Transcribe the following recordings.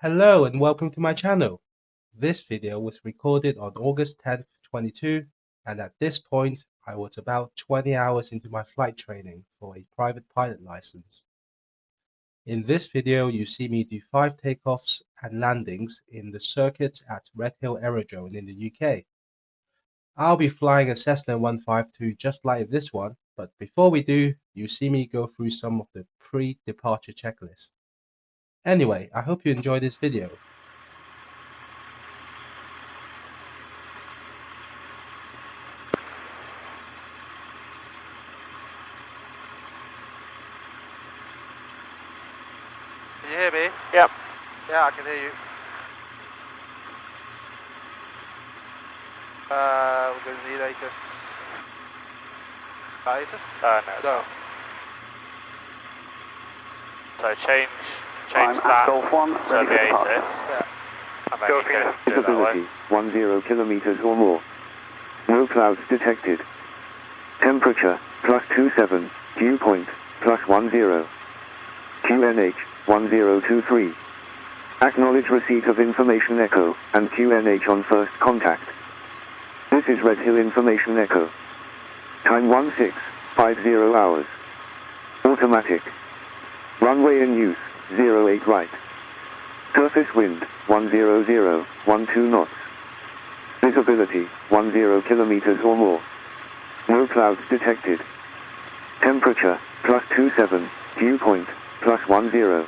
Hello and welcome to my channel. This video was recorded on August 10th, 22, and at this point I was about 20 hours into my flight training for a private pilot license. In this video you see me do 5 takeoffs and landings in the circuit at Redhill Aerodrome in the UK. I'll be flying a Cessna 152 just like this one, but before we do, you see me go through some of the pre-departure checklist. Anyway, I hope you enjoy this video. Can you hear me? Yep. Yeah, I can hear you. We're going to need ATIS. ATIS? No. So change I'm that at Golf 1, to ready the for departure. ATIS. Yeah. And then you can do it that way. Visibility 10 kilometers or more. No clouds detected. Temperature +27. Dew point +10. QNH 1023. Acknowledge receipt of information echo and QNH on first contact. This is Redhill Information Echo. Time 1650 hours. Automatic. Runway in use 08 right. Surface wind 100, 12 knots. Visibility 10 kilometers or more. No clouds detected. Temperature +27. Dew point +10.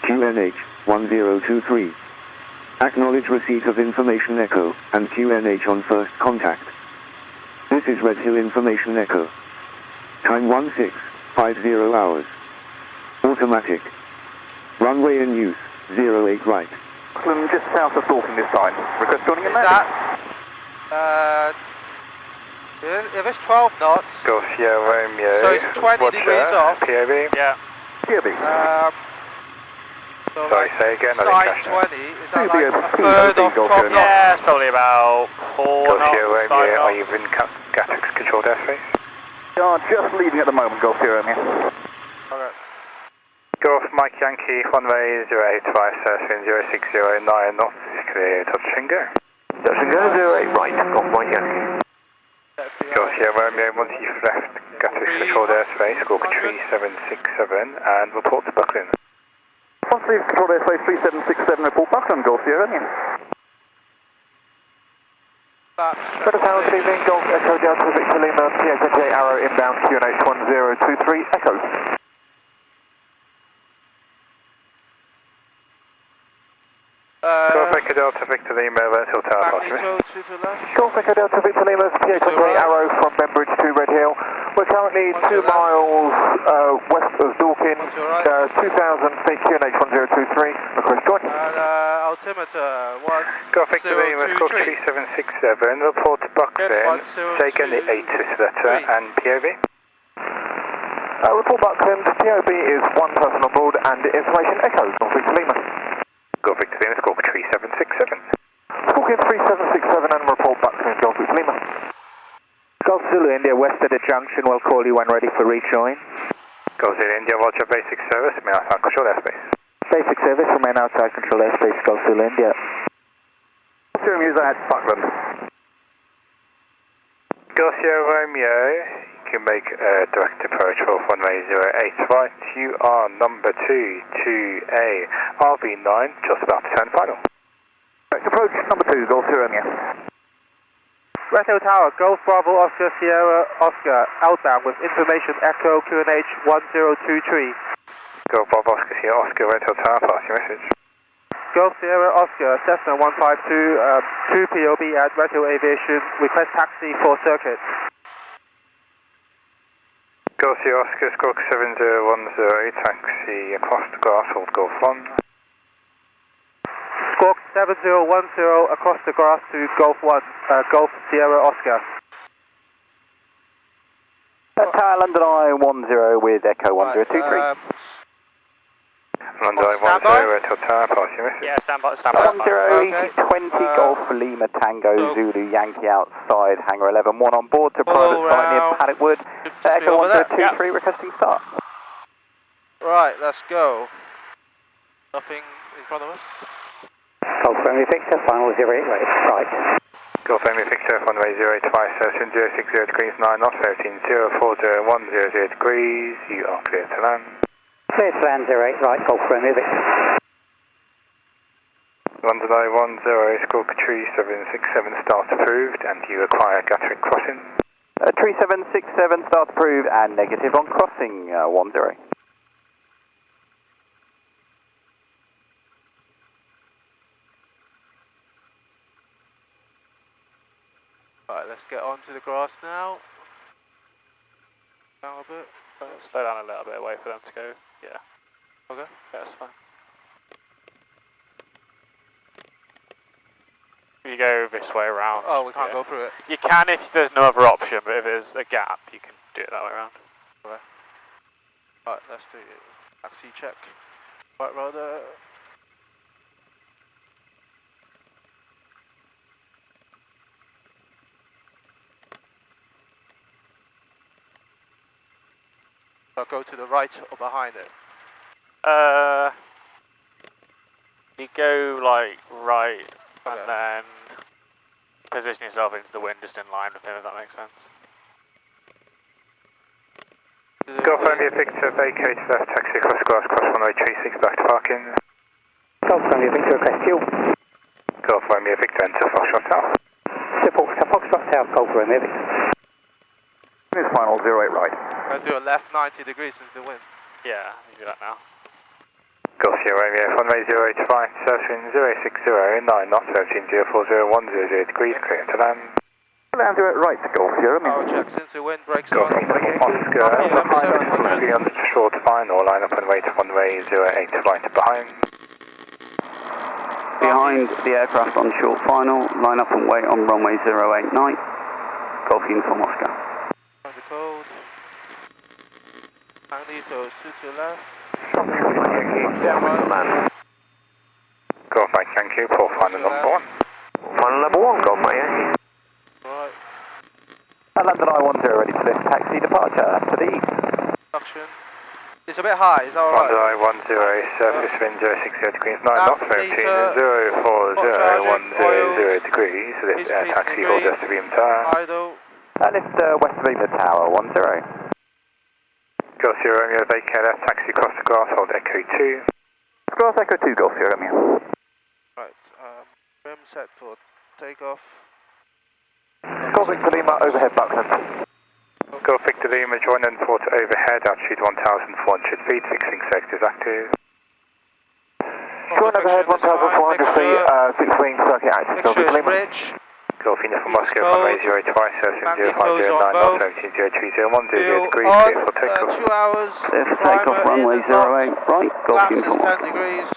QNH 1023. Acknowledge receipt of information echo and QNH on first contact. This is Redhill Information Echo. Time 1650 hours. Automatic. Runway in use 08 right. Just south of Dorking this time. Request joining in landing. If it's 12 knots, Golf Sierra Romeo. so it's 20 degrees off. POV. Yeah. POV. So Sorry, like say again, I side didn't catch 20, is that POV like over a speed, third OB, of Golf 12 Sierra. knots? Yeah, it's probably about 4 Golf knots. Sierra 5 Romeo, knots. are you in Gatwick's controlled airspace? Just leaving at the moment, Golf Sierra Romeo. Okay. Golf Mike Yankee, runway 085, surfing 0609 knots, clear, touch and go. Touch and go, 08 right, Golf Mike Yankee. Golf Sierra Romeo, once you've left Gatwick's controlled airspace, score 3767 and report to Buckland. Once leave control airspace 3767, report Buckland, Golf Sierra Romeo. Better tower receiving, Golf Echo Delta Victor Lima, PHJ Arrow inbound, QNH 1023, Echo. Golf Echo Delta Victor Lima, Redhill Tower, Magneto to the left. Golf Echo Delta Victor Lima, PHJ Arrow from Bembridge to Redhill. We're currently 2 miles west of Dorking, 2,000 feet, QNH 1023, request join. And altimeter 1. Golf Victor Lima, score 3767, report to Buckland, take any ATIS letter and POV. Report Buckland, POB is 1 person on board and information echo, Golf Victor Lima. Golf Victor Lima, score 3767. Squawk in 3767 and report Buckland, Golf Victor Lima. Golf Zulu India, west at the junction, we'll call you when ready for rejoin. Golf Zulu India, roger, basic service, may I have control airspace? Basic service, remain outside control airspace, Golf Zulu India. Zero user at Buckland. Golf Sierra Romeo, you can make a direct approach for runway 08 right, you are number 2 to a RV9, just about to turn final. Direct approach number 2, Golf Sierra Romeo. Redhill Tower, Golf Bravo Oscar Sierra Oscar, outbound with information echo QNH 1023. Golf Bravo Oscar Sierra Oscar, Redhill Tower, pass your message. Golf Sierra Oscar, Cessna 152, 2 POB at Redhill Aviation, request taxi for circuit. Golf Sierra Oscar, squawk 7010, taxi across the grass, hold Golf 1. Squawk 7010 across the grass to Golf 1, Golf Sierra Oscar. Tower London Eye 10 with Echo 1023. London Eye 10, standby? Redhill Tower, pass your message. Yeah, stand by, stand by. 10 easy 20 Golf Lima Tango Zulu Yankee outside hangar 11, 1 on board to private site near Paddockwood. Echo 1023 requesting start. Right, let's go. Nothing in front of us. Golf Romeo Victor, final 08 right. Golf Romeo Victor, runway 085, Cessna 060 degrees 9 knots, 13040100 degrees, you are clear to land. Clear to land 08 right, Golf Romeo Victor. London I10, score tree 767, start approved, and you require Gatwick crossing. Tree 767, start approved and negative on crossing 10. Right, let's get onto the grass now. Down a bit. Slow down a little bit, wait for them to go. Yeah. Okay, yeah, that's fine. You go this way around. Oh, we can't go through it. You can if there's no other option, but if there's a gap, you can do it that way around. Okay. Alright, let's do it. Taxi check. Right, rather. I'll go to the right or behind it. You go like right, and then position yourself into the wind just in line with him, if that makes sense. Golf Romeo Victor, vacate left, taxi across grass, cross runway 36, back to parking. Golf Romeo Victor, request fuel. Golf Romeo Victor, enter Foxtrot South. Foxtrot South, Golf Romeo Victor. This final 08 right. I'll do a left 90 degrees into the wind. Yeah, you do that now. Golf Sierra Romeo, runway 085, surfing 060, 9 knots, 13040100 degrees, clear to land. Land 08 right, Golf Sierra Romeo. Power checks into wind, brakes Golf on. Oscar, on the short final, line up and wait on runway 08 right behind. Behind the aircraft on short final, line up and wait on runway 089, Golf Uniform Oscar. On the code. Magnetos to your left. Golf Mike Yankee, pull final number 1. Final number 1, Golf Mike Yankee. Right. London I10, ready for lift, taxi departure to the east. Suction. It's a bit high, is that alright? London I10, surface wind 060 degrees 9 knots, 130410 degrees, lift taxi hold us to beam turn. Idle. Lift west of Lima Tower 10. Golf Sierra Romeo, vacate left, taxi across the grass, hold Echo 2. Grass Echo 2, Golf Sierra Romeo. Right, trim set for takeoff. Golf Victor Lima, overhead Buckland. Golf Victor Lima, join and port overhead, altitude 1,400 feet, fixing sectors active. Join overhead 1,400 feet, fixed wing circuit active. Golf Victor Lima. Rich. Golf Uniform Moscow, runway 085, surfing 0509 knots, 170301, 0 degrees, clear for takeoff. 2 hours. Clear for takeoff, runway 08 right, Golf Flaps is Uniform 10 Oscar. degrees.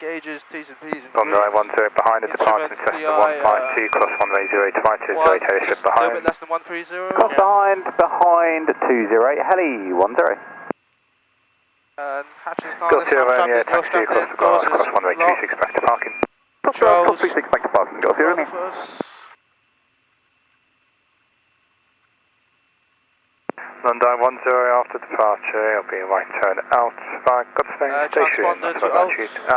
Gauges, T's and P's and London I10, behind the departure, Cessna 152, cross runway 085 to 080, slip a little behind. bit less than 130. Cross behind 208, heli 10. And hatches now. Golf Sierra Romeo, taxi across the grass, cross runway 26, back to parking. Cross 36, back to parking, Golf Sierra Romeo. London I10, after departure, it'll be a right turn out via Godstone Station.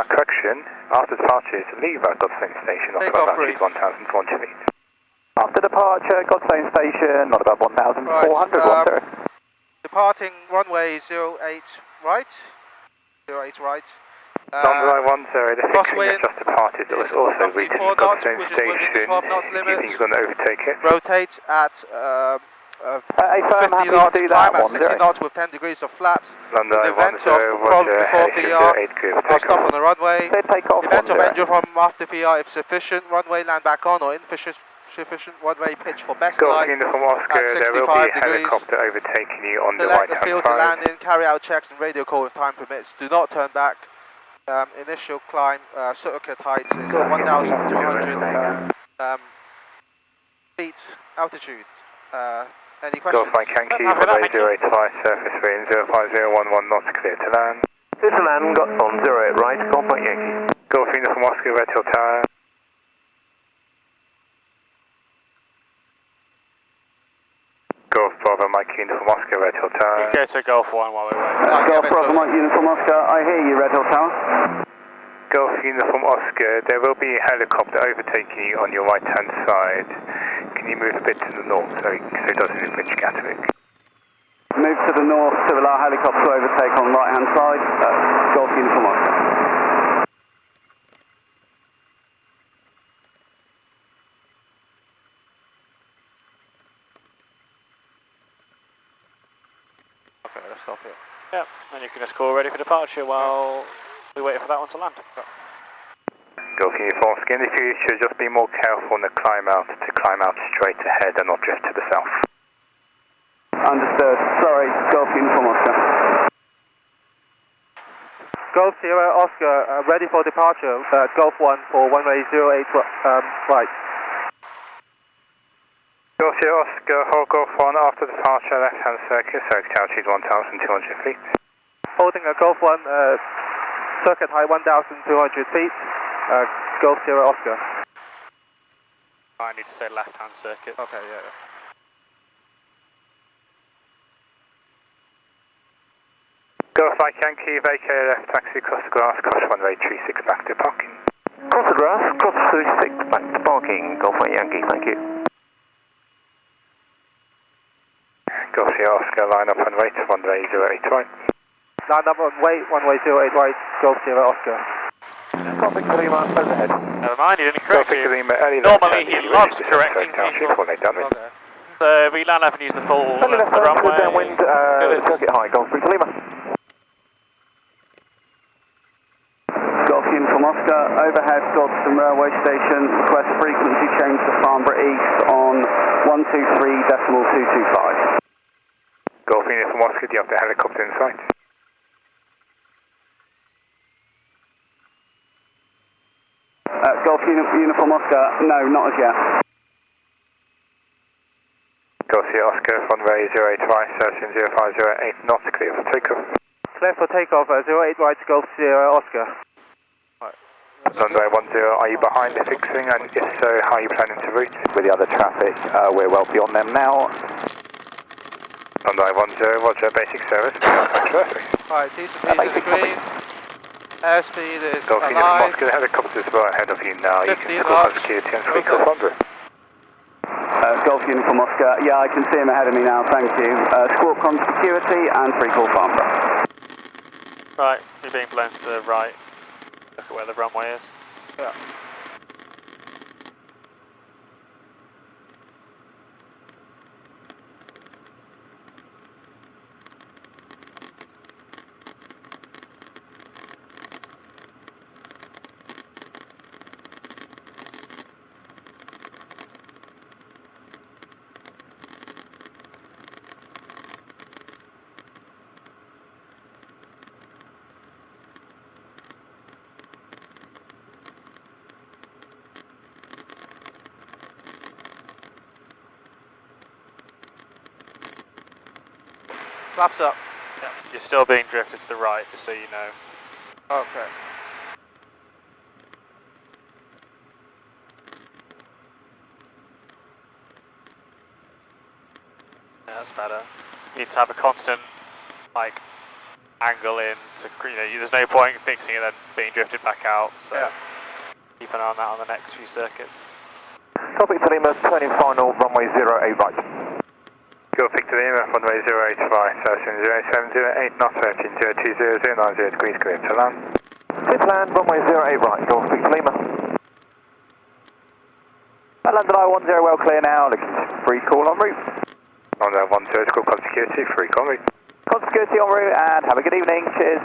Correction, after departure is leave at Godstone Station, not above altitude 1,400 feet. After departure, Godstone Station, not above 1,400, Departing runway 08 right. 08 right. London I10, the fixing has just departed, it was also reaching Godstone Station. Do you think you're going to overtake it? Rotate at a firm 50 happy knots, to do climb that, at 60 knots with 10 degrees of flaps. London In the event I10, of roger, before PR, I'll stop on the runway. They take off In the event of 10. engine from after PR, if sufficient, runway land back on, or insufficient runway pitch for best Golf line Uniform Oscar, at there will be 65 a degrees. helicopter overtaking you on the Select right the hand field to side. land in, carry out checks and radio call if time permits. Do not turn back. Initial climb, circuit height is 1,200 feet altitude. Any questions? Golf Mike Yankee, runway 085, surface wind 05011 knots, clear to land. Clear to land, got on 08 right, Golf Mike Yankee. Golf Uniform Oscar, Redhill Tower. Golf Bravo Mike Uniform Oscar, Redhill time. Go to Golf 1 while we wait. Golf Bravo Mike Uniform Oscar, I hear you, Redhill Tower. Golf Uniform Oscar, there will be a helicopter overtaking you on your right hand side. Can you move a bit to the north so it doesn't infringe Gatwick? Move to the north to allow helicopter to overtake on right hand side. Golf Uniform Oscar. Okay, let's stop here. Yep, and you can just call ready for departure while we wait for that one to land. Golf Uniform Oscar, in the future just be more careful on the climb out to climb out straight ahead and not drift to the south. Understood. Sorry, Golf Uniform Oscar. Golf Sierra Oscar, ready for departure. Golf 1 for runway 08 right. Golf Sierra Oscar, hold Golf 1 after departure, left hand circuit, altitude 1,200 feet. Holding a Golf 1, circuit height 1,200 feet. Golf Sierra Oscar. I need to say left hand circuit. Okay, yeah. Golf Mike Yankee, vacate left taxi, cross the grass, cross runway 36 back to parking. Cross the grass, cross 36 back to parking. Golf Mike Yankee, thank you. Golf Sierra Oscar, line up and wait, runway 08 right. Line up and wait, runway 08 right, Golf Sierra Oscar. Copy, Lima, overhead. Never mind, he didn't correct you. Normally Normally he loves correcting people. Okay. So we land up and use the full Only left the turn, runway. downwind, circuit high, Golf 3 to Lima. Golf Uniform Oscar, overhead Godstone Railway Station, request frequency change to Farnborough East on 123.225. Golf Uniform Oscar, do you have the helicopter in sight? Golf Uniform Oscar, no, not as yet. Golf Sierra Oscar, runway 08 right, searching 0508 knots, clear for takeoff. Clear for takeoff, 08 right, Golf Sierra Oscar. Runway 10, are you behind the fixing, and if so, how are you planning to route? With the other traffic, we're well beyond them now. Runway 10, roger, basic service, terrific. Alright, T's and P's is green. Airspeed is Golf Uniform alive. Oscar, the helicopter's right ahead of you now, you can 15 call knots. security and speak to Sandra. Golf Uniform Oscar, yeah, I can see him ahead of me now, thank you. Squawk on security and 3 call Farnborough. Right, you're being blown to the right. Look at where the runway is. Yeah. Flaps up. Yeah. You're still being drifted to the right, just so you know. Okay. Yeah, that's better. You need to have a constant, like, angle in, so, you know, there's no point in fixing it then being drifted back out, so Yeah. keep an eye on that on the next few circuits. Copy to Lima, turning final, runway 08 right. Golf Victor Lima, runway 08 right, searching 0708 knots, 13020090 degrees, clear to land. Clear to land, runway 08 right, Golf Victor Lima. London I-10 well clear now, looking for free call en route. On the 10, call con security, free call route. Con security en route and have a good evening, cheers.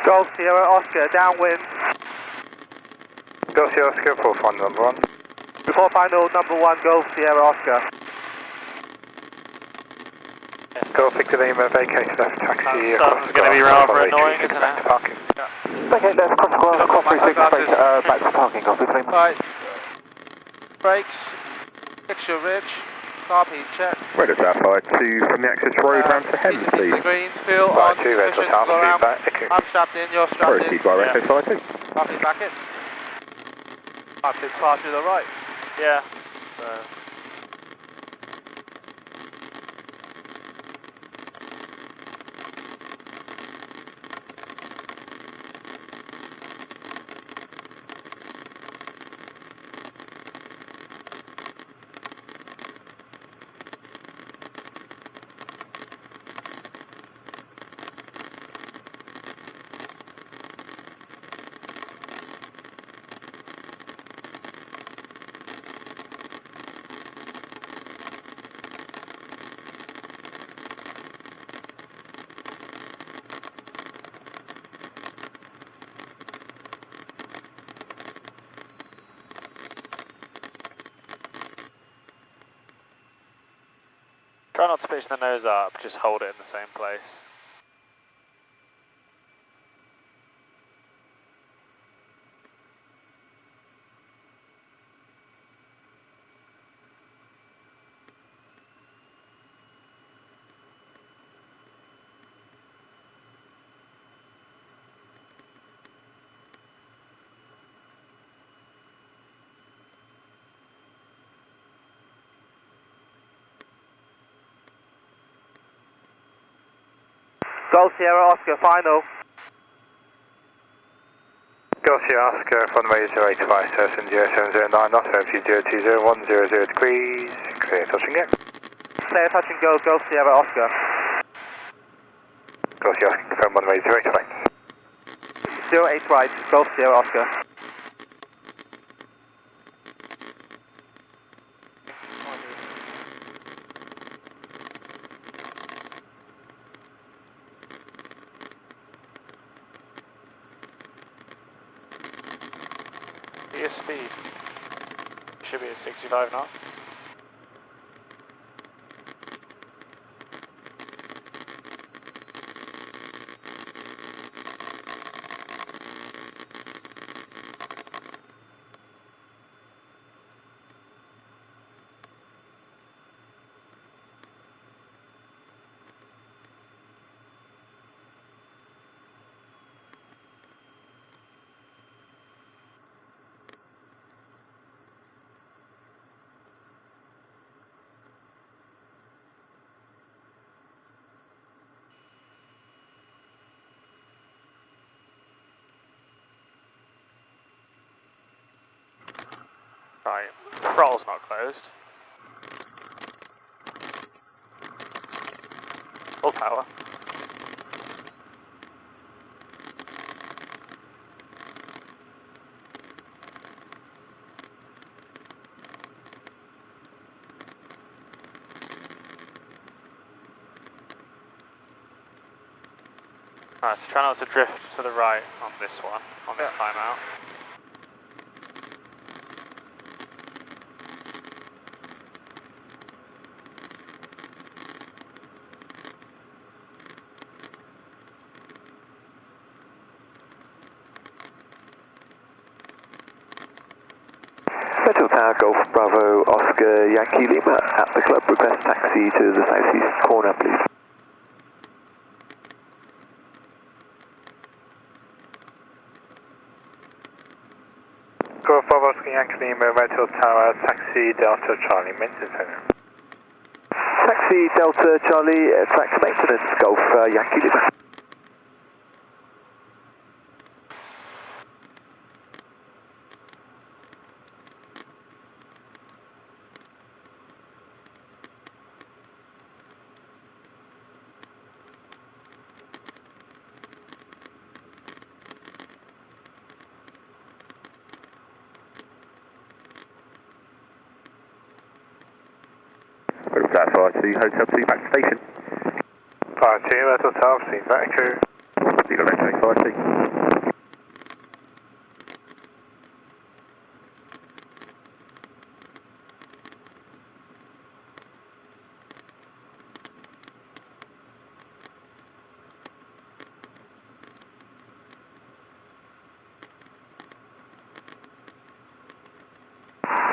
Golf Sierra Oscar, downwind. Golf Sierra Oscar, before final number 1. Before final number 1, Golf Sierra Oscar. Golf Victor Lima, vacation left taxi. That's going to be rather annoying, isn't it? Parking. Okay, let's cross 36 back to parking, Golf Victor Lima. Right. Brakes. Fix your ridge. Carb heat check. Redhill Southside 2 from the access road round to Hems, please. The green, fuel Right, on, 2 Redhill position, go around. Southside, I'm strapped in, you're strapped in. Proceed by Redhill side 2. Carb heat back in. Carb heat far to the right. Yeah. Try not to pitch the nose up, just hold it in the same place. Golf Sierra Oscar, final. Golf Sierra Oscar, runway 085, Cessna 0709, not altitude 020, 100 degrees, clear touch and go. Clear touch and go, Golf Sierra Oscar. Golf Sierra Oscar, confirm runway 085. 08 right, Golf Sierra Oscar. Your speed should be at 65 knots. Right, throttle's not closed. Full power. Right, so try not to drift to the right on this one, on this climb out. Central Tower, Golf Bravo, Oscar, Yankee Lima, at the club, request taxi to the southeast corner, please. Golf Bravo, Oscar, Yankee Lima, Redhill Tower, taxi Delta Charlie, maintenance center. Taxi Delta Charlie, track to maintenance, Golf Yankee Lima. Fire 2, Hotel 2, back to station. Fire 2, Redhill Tower, see back crew. Eagle X-ray 40.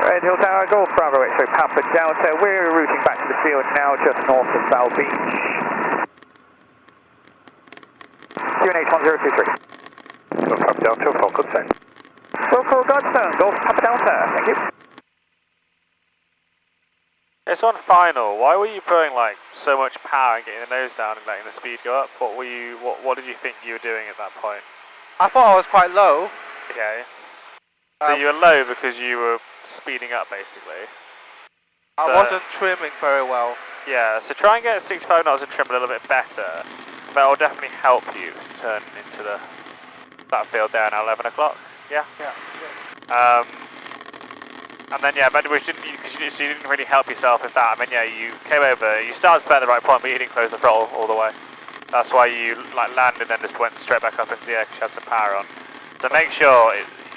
Redhill Tower, Golf Bravo X-ray Papa Delta. We're routing back to the field now, just north of Foul Beach. QNH 1023. Golf Papa Delta, full good send. Full Godstone, Golf Papa Delta, thank you. It's on final. Why were you putting like so much power and getting the nose down and letting the speed go up? What did you think you were doing at that point? I thought I was quite low. Okay. So you were low because you were speeding up basically. I wasn't trimming very well. Yeah, so try and get 65 knots and trim a little bit better. That will definitely help you turn into that field there now, 11 o'clock. Yeah? Yeah. And then yeah, but which didn't because you didn't really help yourself with that. I mean, yeah, you came over, you started to at the right point, but you didn't close the throttle all the way. That's why you like landed and then just went straight back up into the air because you had some power on. So make sure,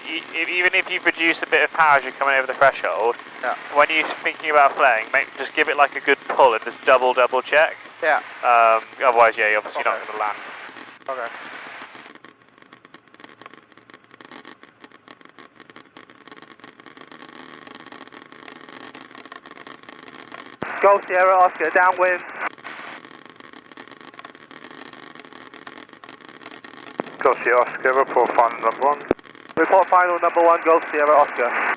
even if you produce a bit of power as you're coming over the threshold, when you're thinking about flying, just give it like a good pull and just double check. Yeah. Otherwise, yeah, you're obviously not going to land. Okay. Golf Sierra Oscar, downwind. Golf Sierra Oscar, report final number 1. Report final number 1, Golf Sierra Oscar.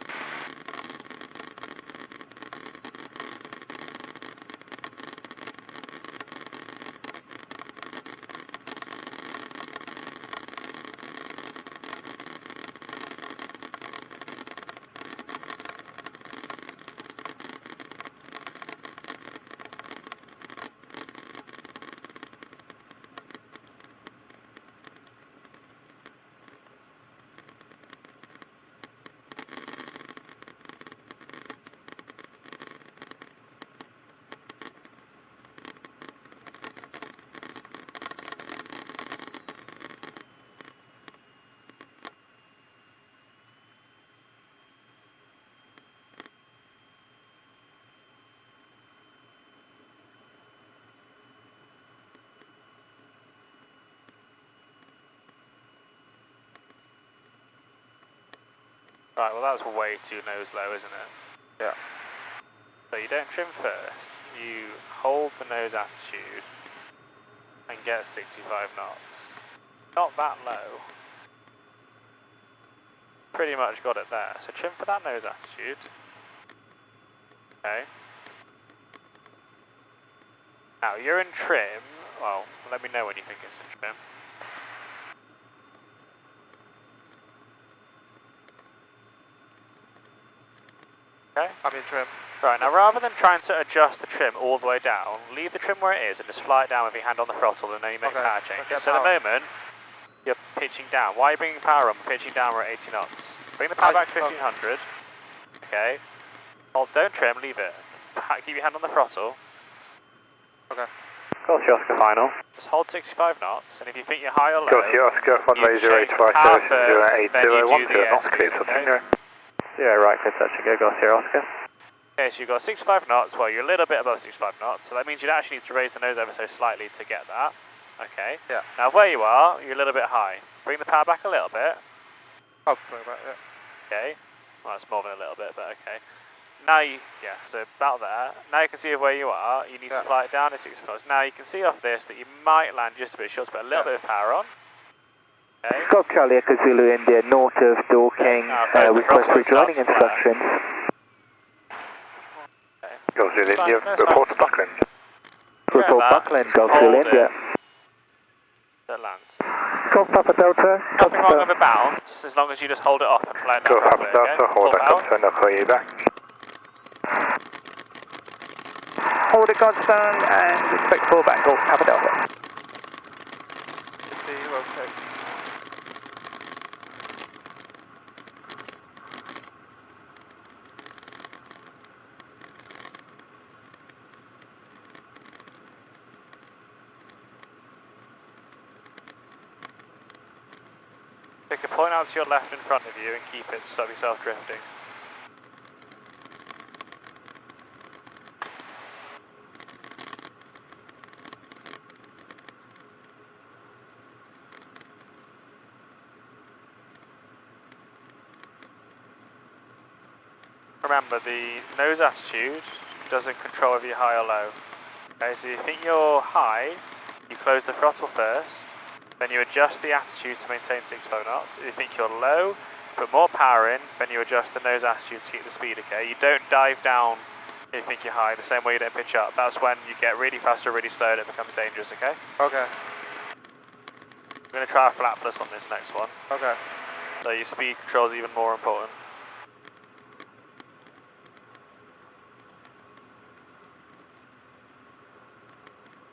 Right, well that was way too nose low, isn't it? Yeah. So you don't trim first, you hold the nose attitude and get 65 knots. Not that low. Pretty much got it there. So trim for that nose attitude. Okay. Now you're in trim. Well, let me know when you think it's in trim. Okay. I'm in trim. Right, now rather than trying to adjust the trim all the way down, leave the trim where it is and just fly it down with your hand on the throttle and then you make power changes. Okay, so at the moment, you're pitching down. Why are you bringing power up? Pitching down, we're at 80 knots. Bring the power back to 1500. Okay. Hold, don't trim, leave it. Keep your hand on the throttle. Okay. Golf Sierra Oscar final. Just hold 65 knots, and if you think you're high or low, Golf Sierra Oscar, runway 08 right, service 08010, knots clear, continue. Yeah, right, good touch and go, Golf Sierra Oscar. Okay, so you've got 65 knots, well you're a little bit above 65 knots, so that means you'd actually need to raise the nose ever so slightly to get that. Okay. Yeah. Now where you are, you're a little bit high. Bring the power back a little bit. Oh, sorry about that. Okay. Well, it's more than a little bit, but okay. Now you, so about there. Now you can see where you are. You need to fly it down to 65 knots. Now you can see off this that you might land just a bit short, but a little bit of power on. Okay. Golf Charlie Echo Zulu India, north of Dorking, request rejoining instructions. Golf Zulu India, report to Buckland. Report Buckland, Golf Zulu India. That lands. Golf Papa Delta. Nothing wrong with a bounce, as long as you just hold it off and fly it down. Golf Papa Delta, hold that Godstone, I'll call you back. Hold it Godstone and expect full back, Golf Papa Delta. Okay. stick a point out to your left in front of you and keep it to stop yourself drifting. Remember, the nose attitude doesn't control if you're high or low. Okay, so you think you're high, you close the throttle first, then you adjust the attitude to maintain 6 knots. If you think you're low, put more power in, then you adjust the nose attitude to keep the speed, okay? You don't dive down if you think you're high, the same way you don't pitch up. That's when you get really fast or really slow and it becomes dangerous, okay? Okay. I'm going to try a flapless on this next one. Okay. So your speed control is even more important.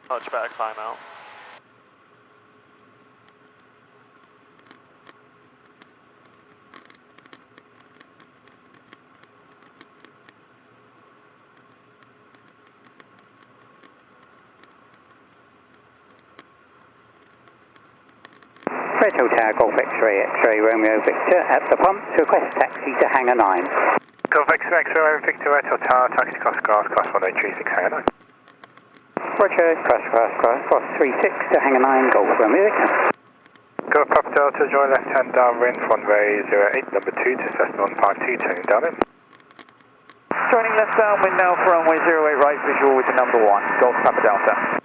Much better climb out. Redhill Tower, Golf X-ray, X-ray Romeo Victor at the pump, request taxi to hangar 9. Golf X-ray, X-ray Victor, Redhill Tower, taxi cross 1836, hangar 9. Roger, cross 36 to hangar 9, Golf Romeo Victor. Golf Papa Delta, join left hand downwind, runway 08, number 2 to Cessna 152, turning downwind. Joining left downwind now for runway 08 right, visual with the number 1, Golf Papa Delta.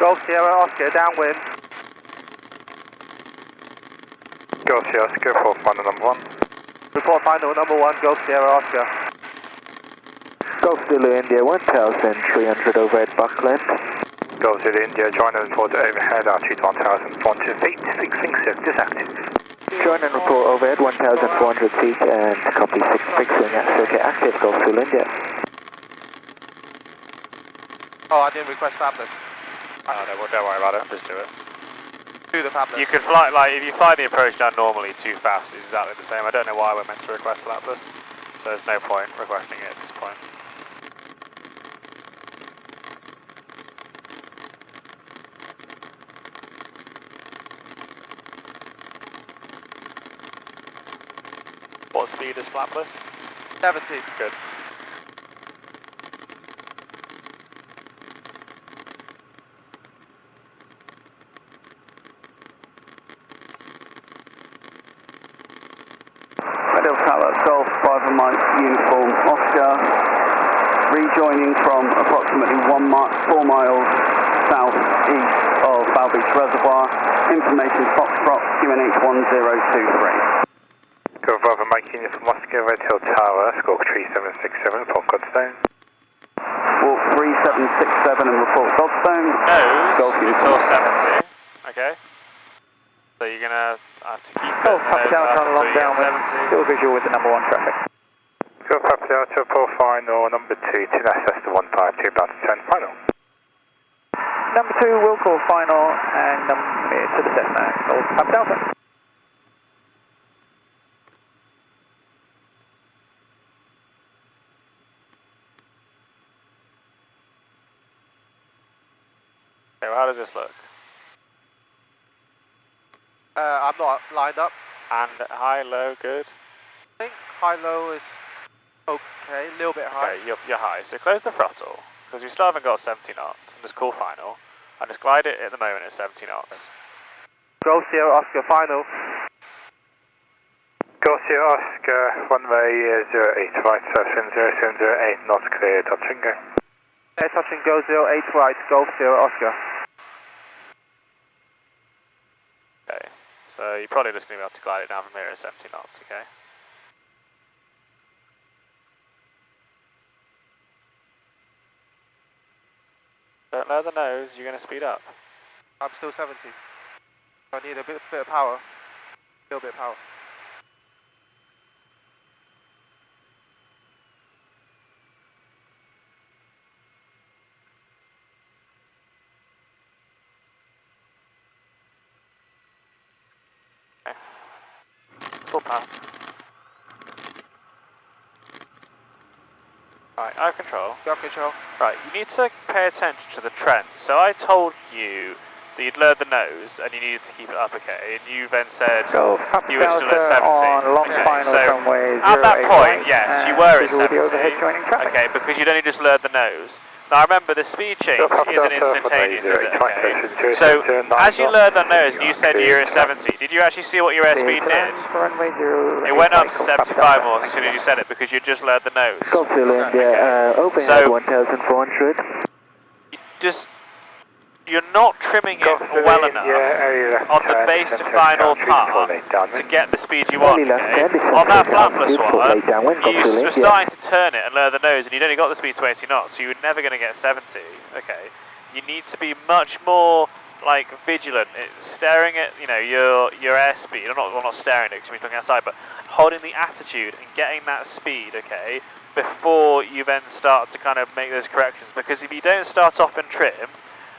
Golf Sierra Oscar, downwind. Golf Sierra Oscar, report final number 1. Report final number 1, Golf Sierra Oscar. Golf Zulu India 1300 overhead Buckland. Golf Zulu India, join and report overhead, altitude 1,400 feet, fixing circuit active. Join and report overhead 1,400 feet and copy 6 fixing circuit active, Golf Zulu India. Oh, I didn't request flapless. Oh, no, well, don't worry about it, just do it. Do the flapless. You could fly, like, if you fly the approach down normally too fast, it's exactly the same. I don't know why we're meant to request flapless, so there's no point requesting it at this point. What speed is flapless? 70. Good. Redhill Tower, Golf, Bravo Mike, Uniform, Oscar, rejoining from approximately 4 miles south-east of Bow Beach Reservoir, information Foxtrot, QNH 1023. Golf Bravo Mike, Uniform Oscar, Redhill Tower, Squawk 3767, report Godstone. Walk 3767 and report Godstone. Nose until 70, okay? So you're going to have to keep Golf the Papa nose Delta up on a until long you get downwind, 70. still visual with the number 1 traffic. Golf Papa Delta, report final number 2 to Cessna 152, about to turn final. Number 2 will call final and number to the Cessna, Golf Papa Delta. Okay, well, how does this look? I'm not lined up. And high, low, good? I think high-low is okay, a little bit high. Okay, you're high, so close the throttle, because we still haven't got 70 knots, and just call final, and just glide it at the moment at 70 knots. Golf Sierra Oscar, final. Golf Sierra Oscar, runway 08, right, session 0708, knots clear, touch and go. Air touch and go 08 right, Golf Sierra Oscar. Okay, So you're probably just going to be able to glide it down from here at 70 knots, okay? Don't lower the nose, you're going to speed up. I'm still 70. I need a bit of power. A little bit of power. Okay. Full power. Right, I have control. You have control. Right, you need to pay attention to the trend. So I told you that you'd lowered the nose and you needed to keep it up, okay? And you then said you were still at 70. Okay, so at that point, yes, you were at 70. Okay, because you'd only just lowered the nose. Now remember, the speed change isn't instantaneous, is it? Okay. So as you lowered the nose and you said you were at 70, did you actually see what your airspeed did? It went up to 75 more as soon as you said it because you just lowered the nose. Open So 1400. You're not trimming it well enough on the base to final part to get the speed you want. Okay? On that flapless one, you were starting to turn it and lower the nose, and you'd only got the speed to 80 knots, so you were never going to get 70. Okay, you need to be much more like vigilant. It's staring at your airspeed. Not staring at it because you're looking outside, but holding the attitude and getting that speed. Okay, before you then start to kind of make those corrections. Because if you don't start off and trim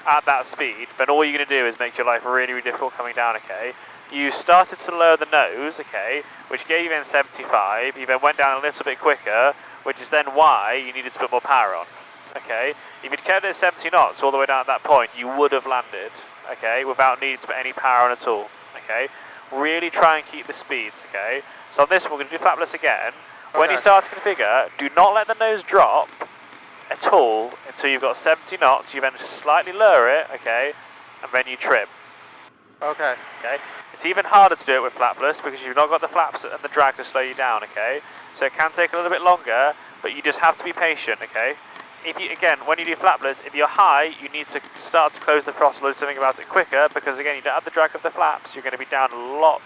at that speed, then all you're going to do is make your life really, really difficult coming down, okay? You started to lower the nose, okay, which gave you in 75, you then went down a little bit quicker, which is then why you needed to put more power on, okay? If you'd kept it at 70 knots all the way down at that point, you would have landed, okay, without needing to put any power on at all, okay? Really try and keep the speeds, okay? So on this one, we're going to do flapless again. When you start to configure, do not let the nose drop at all until you've got 70 knots. You then slightly lower it, okay, and then you trim. Okay. Okay. It's even harder to do it with flapless because you've not got the flaps and the drag to slow you down, okay? So it can take a little bit longer, but you just have to be patient, okay? If you, again, when you do flapless, if you're high, you need to start to close the throttle or do something about it quicker because again, you don't have the drag of the flaps, you're going to be down a lot,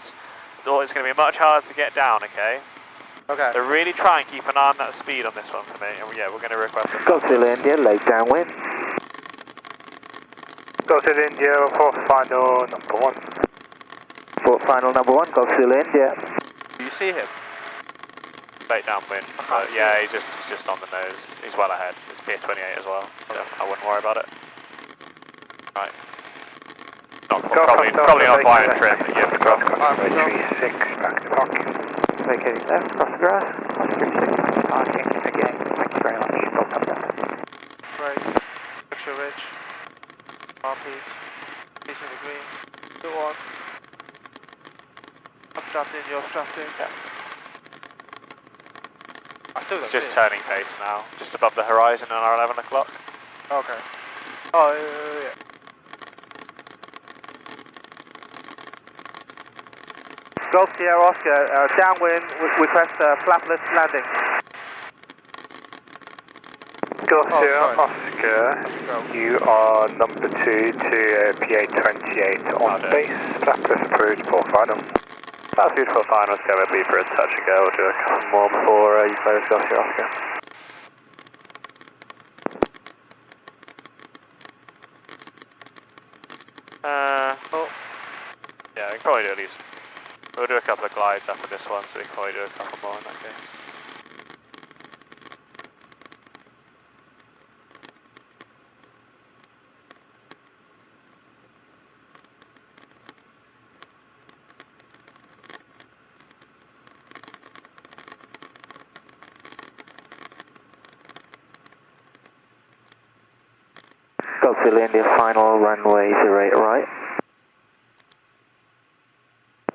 or it's going to be much harder to get down, okay? Okay. So really try and keep an eye on that speed on this one for me, and yeah, we're going to request a Godzilla India, late downwind. Godzilla India for final number 1. For final number 1, Godzilla India. Do you see him? Late downwind. Yeah, he's just on the nose. He's well ahead. It's Pier 28 as well, so I wouldn't worry about it. Right. Probably not buying a trim, but yeah, cross country 36, back to parking. Vacating left, cross the grass, cross 36, parking again. Thank you very much. Race, Picture Ridge, RPs, facing the greens, still on. I'm strapped in, you're strapped in. Yeah. I still got just turning pace now, just above the horizon on our 11 o'clock. Okay. Oh, yeah. Golf Sierra Oscar, downwind, request flapless landing. Golf Sierra Oscar, you are number 2 to PA28 on base, flapless approved for final. That's beautiful final, it's going to be for a touch and go. We'll do a couple more before you close Golf Sierra Oscar. Yeah, we can probably do at least. We'll do a couple of glides after this one, so we can probably do a couple more in that case. Godzilla India, final runway 08 right.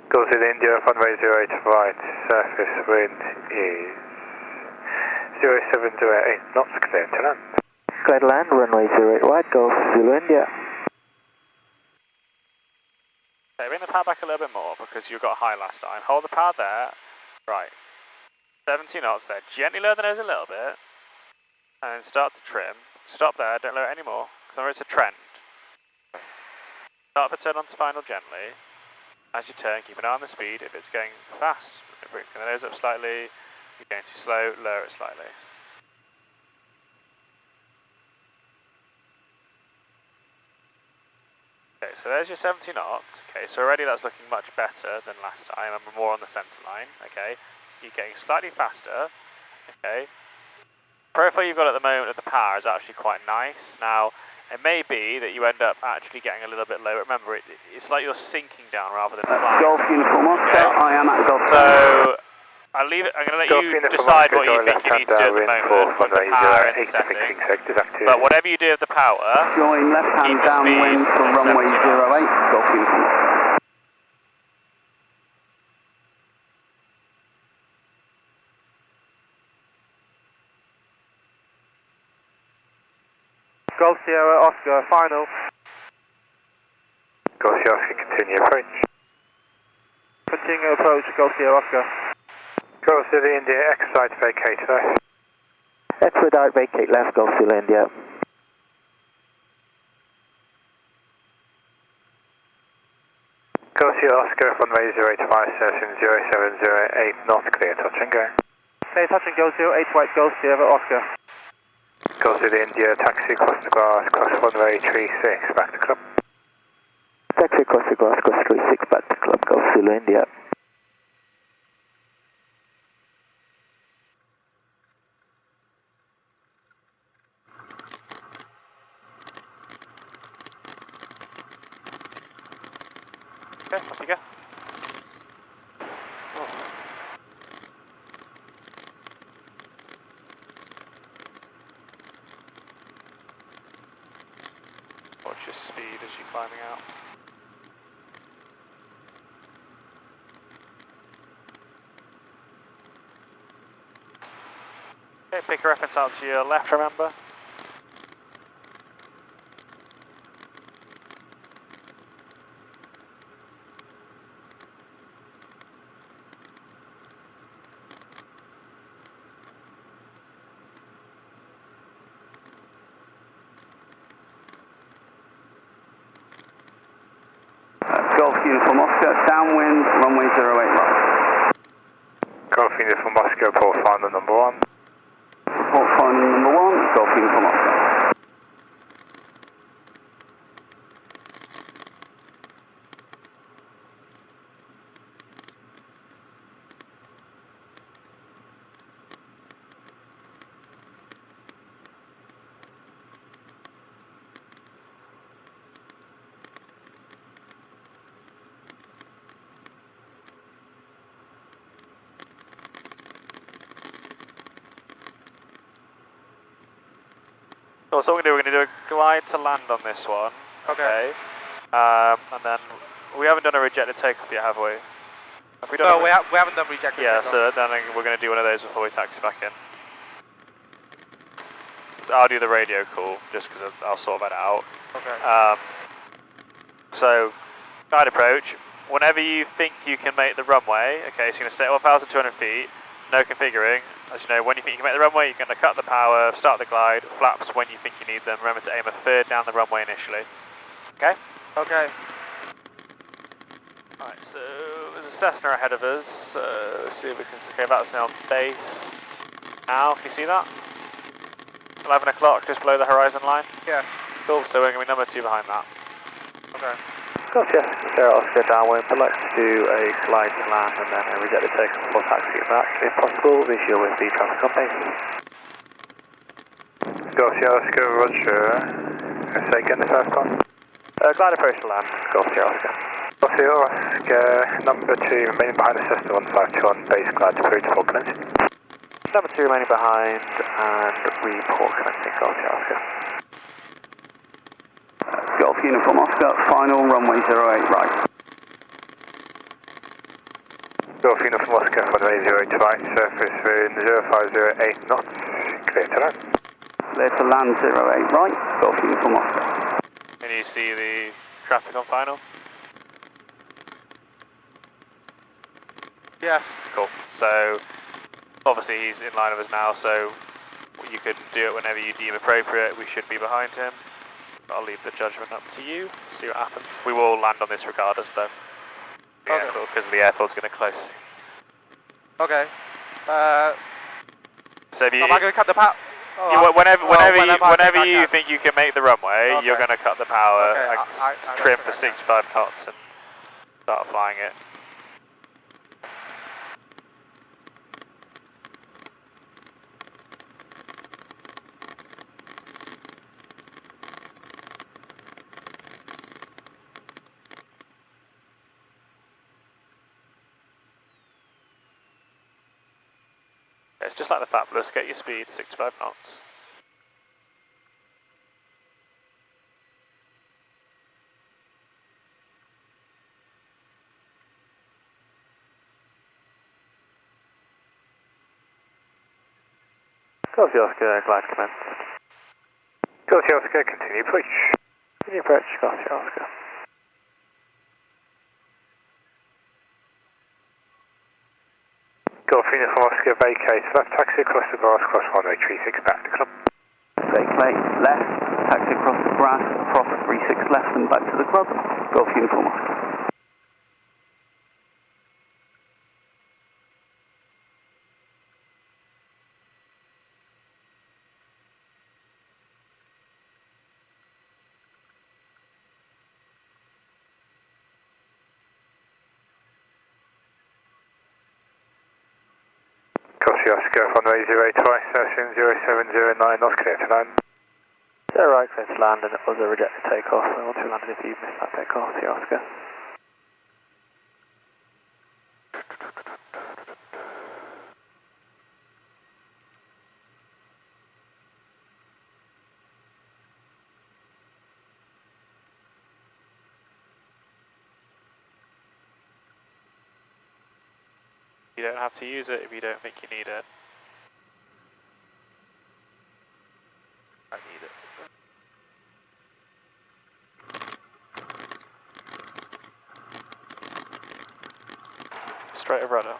Godzilla India, runway 08 right, surface wind is 0708 knots, clear to land. Clear to land, runway 08 right, Godzilla India. Okay, bring the power back a little bit more because you got high last time. Hold the power there. Right. 70 knots there. Gently lower the nose a little bit. And then start to trim. Stop there, don't lower it anymore. Because remember it's a trend. Start the turn onto final gently. As you turn, keep an eye on the speed. If it's going fast, bring the nose up slightly. If you're going too slow, lower it slightly. Okay, so there's your 70 knots. Okay, so already that's looking much better than last time, and we're more on the centre line. Okay, you're getting slightly faster. Okay, profile you've got at the moment of the power is actually quite nice. Now, it may be that you end up actually getting a little bit lower. Remember, it's like you're sinking down rather than flying. Golf Uniform Oscar, I am at Golf. So, I'll leave it. I'm going to let you decide what you think you need to do at the moment with the power and the settings. But whatever you do with the power, join left hand downwind for runway 08, Golf Uniform Oscar. Golf Sierra Oscar, final. Golf Sierra Oscar, continue approach. Continue approach, Golf Sierra Oscar. Golf Sierra India, exercise vacate left. Expedite vacate left, Golf Sierra India. Golf Sierra Oscar, runway 08 0708, not clear, touch and go. Clear, touch and go, 08 white, Golf Sierra Oscar. Golf Sierra India, taxi across the grass, cross runway 36, back to club. Taxi across the grass, cross 36, back to club, Golf Sierra India. okay, off you go. Watch your speed as you're climbing out. Okay, pick a reference out to your left, remember? Golf Uniform Oscar, downwind, runway 08 right. Golf Uniform Oscar, port final number 1. Port final number 1, Golf Uniform Oscar. So what we're going to do, a glide to land on this one. Okay. And then we haven't done a rejected takeoff yet, have we? Have we done No, we haven't done rejected Yeah, takeoff. so then we're going to do one of those before we taxi back in. I'll do the radio call, just because I'll sort that out. Okay. So, guide approach. Whenever you think you can make the runway, okay, so you're going to stay at 1,200 feet, no configuring. As you know, when you think you can make the runway, you're going to cut the power, start the glide, flaps when you think you need them. Remember to aim a third down the runway initially. Okay? Okay. Alright, so there's a Cessna ahead of us. Let's see if we can. Okay, that's now base. Now, can you see that? 11 o'clock, just below the horizon line. Yeah. Cool, so we're going to be number 2 behind that. Okay. Golf Sierra Oscar downwind, but let's do a glide to land and then a rejected takeoff before taxiing back. If possible, visual with the traffic on base. Golf Sierra Oscar, roger. Say again the first one. Glide approach to land, Golf Sierra Oscar. Golf Sierra Oscar, number 2, remaining behind the Cessna 152 base glide approach for commencing. Number 2 remaining behind and report commencing, Golf Sierra Oscar. Golf Uniform Oscar, final runway 08 right. Golf Uniform Oscar, runway 08 right, surface wind 0508 knots, clear to land. Clear to land 08 right, Golf Uniform Oscar. Can you see the traffic on final? Yes. Cool. So, obviously he's in line with us now, so you could do it whenever you deem appropriate. We should be behind him. I'll leave the judgment up to you, see what happens. We will land on this regardless though. the airfield because the airfield's going to close. Okay. So if you, am I going to cut the power? Whenever you think you can make the runway, you're going to cut the power, trim for 65 knots and start flying it. It's just like the Fabulous, get your speed, 65 knots. Golf Oscar, glide commence. Golf Oscar, continue approach. Continue approach, Golf Oscar. Golf Uniform Oscar, vacate left, taxi across the grass, cross runway 36 back to club. Vacate left, taxi across the grass, cross 36 left and back to the club. Golf Uniform Oscar. Oscar, runway 0 twice, assume 0709, knots clear to land. 0 right, clear to land, and it was a rejected takeoff. So once we landed, if you missed that takeoff, see Oscar. You don't have to use it if you don't think you need it. I need it. Straight of rudder.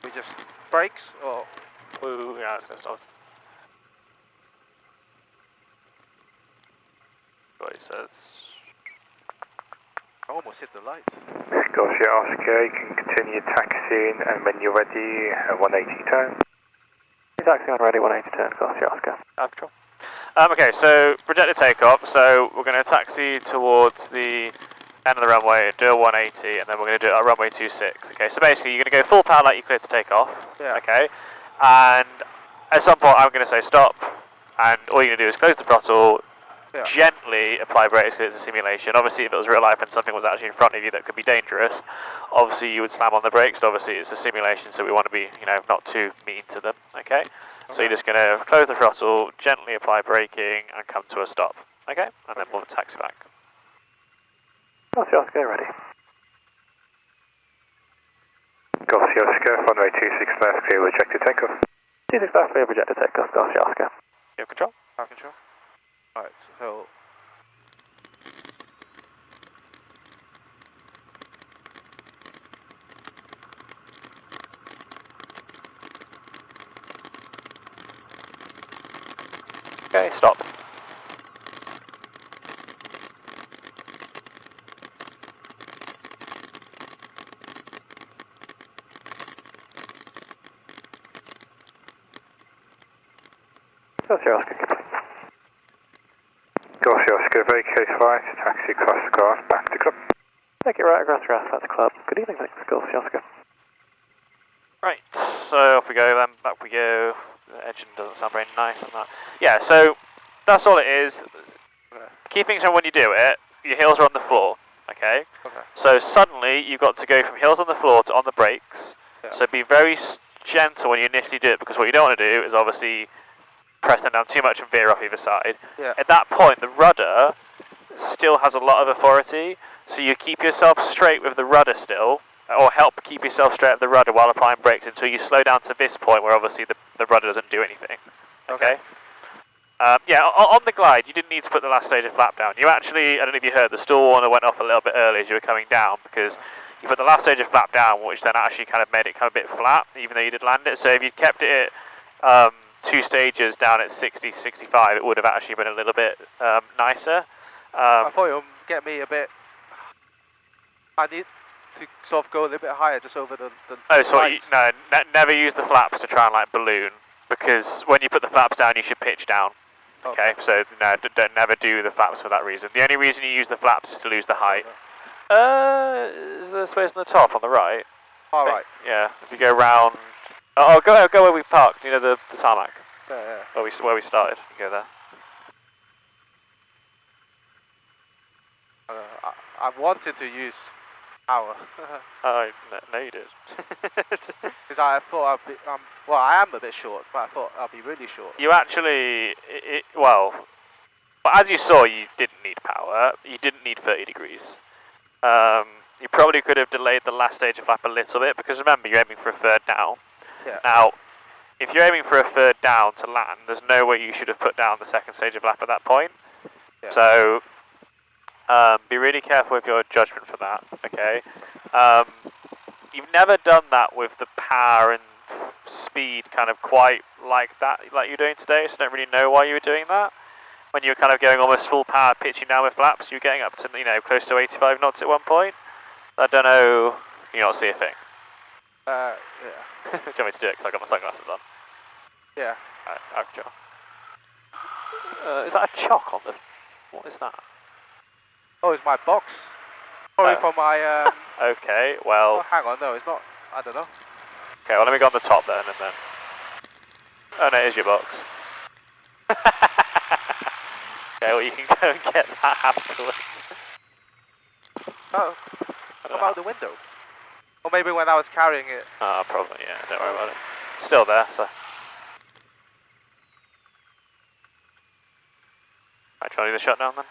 We just brakes or? Ooh, yeah, it's going to stop. What he says. I almost hit the lights. Golf Oscar, you can continue taxiing, and when you're ready, 180 turn. Taxi on ready, 180 turn, Golf Oscar. Control. Okay, so projected takeoff. So we're going to taxi towards the end of the runway, do a 180, and then we're going to do it at runway 26. Okay, so basically you're going to go full power like you cleared to take off. Yeah. Okay, and at some point I'm going to say stop, and all you're going to do is close the throttle. Yeah. Gently apply brakes because it's a simulation. Obviously, if it was real life and something was actually in front of you that could be dangerous, obviously you would slam on the brakes. But obviously, it's a simulation, so we want to be, not too mean to them. Okay? So you're just going to close the throttle, gently apply braking, and come to a stop. Okay? And then we'll taxi back. Golf Oscar, ready. Golf Oscar, runway 26 left, clear, rejected takeoff. 26 left, clear, rejected takeoff, Golf Oscar. You have control? I have control. Alright, so. Okay, stop. Golf Oscar, complete. Golf Oscar, vacate right, taxi across the grass, back to club. Take it right across the grass, back to club. Good evening, thanks, Golf Oscar. Right, so off we go then, back we go. The engine doesn't sound very nice on that. Yeah, so that's all it is. Key things on when you do it, your heels are on the floor, okay? Okay. So suddenly you've got to go from heels on the floor to on the brakes. Yeah. So be very gentle when you initially do it, because what you don't want to do is obviously press them down too much and veer off either side. Yeah. At that point, the rudder still has a lot of authority, so you keep yourself straight with the rudder still, or help keep yourself straight with the rudder while applying brakes until you slow down to this point where obviously the rudder doesn't do anything. Okay? Yeah, on the glide, you didn't need to put the last stage of flap down. You actually, I don't know if you heard, the stall warner went off a little bit early as you were coming down, because you put the last stage of flap down, which then actually kind of made it come a bit flat, even though you did land it. So if you kept it 2 stages down at 60, 65, it would have actually been a little bit nicer. I thought it would get me a bit. I need to sort of go a little bit higher, just over the. Oh, sorry. No, never use the flaps to try and like balloon, because when you put the flaps down, you should pitch down. Okay, so no, don't never do the flaps for that reason. The only reason you use the flaps is to lose the height. Is there space on the top, on the right? All right. Yeah, if you go round. Oh, go where we parked. You know the tarmac. Yeah. Where we started. You go there. I wanted to use power. Oh, no, you did. Because I thought I'd be. Well, I am a bit short, but I thought I'd be really short. You actually, well, as you saw, you didn't need power. You didn't need 30 degrees. You probably could have delayed the last stage of lap a little bit, because remember, you're aiming for a third down. Yeah. Now, if you're aiming for a third down to land, there's no way you should have put down the second stage of lap at that point. Yeah. So, be really careful with your judgment for that, okay? You've never done that with the power and speed kind of quite like that, like you're doing today, so I don't really know why you were doing that. When you were kind of going almost full power, pitching down with flaps, you were getting up to, close to 85 knots at one point. I don't know, you not see a thing? Yeah. Do you want me to do it, because I've got my sunglasses on? Yeah. Alright, sure. Is that a chock on the... What is that? Oh, it's my box. Probably for my... Okay, well... Oh, hang on, no, it's not. I don't know. Okay, well, let me go on the top then, and then... Oh, no, it is your box. Okay, well, you can go and get that afterwards. Oh, what about the window? Or maybe when I was carrying it. Oh, probably, yeah, don't worry about it. Still there, so... Right, try to do the shutdown then?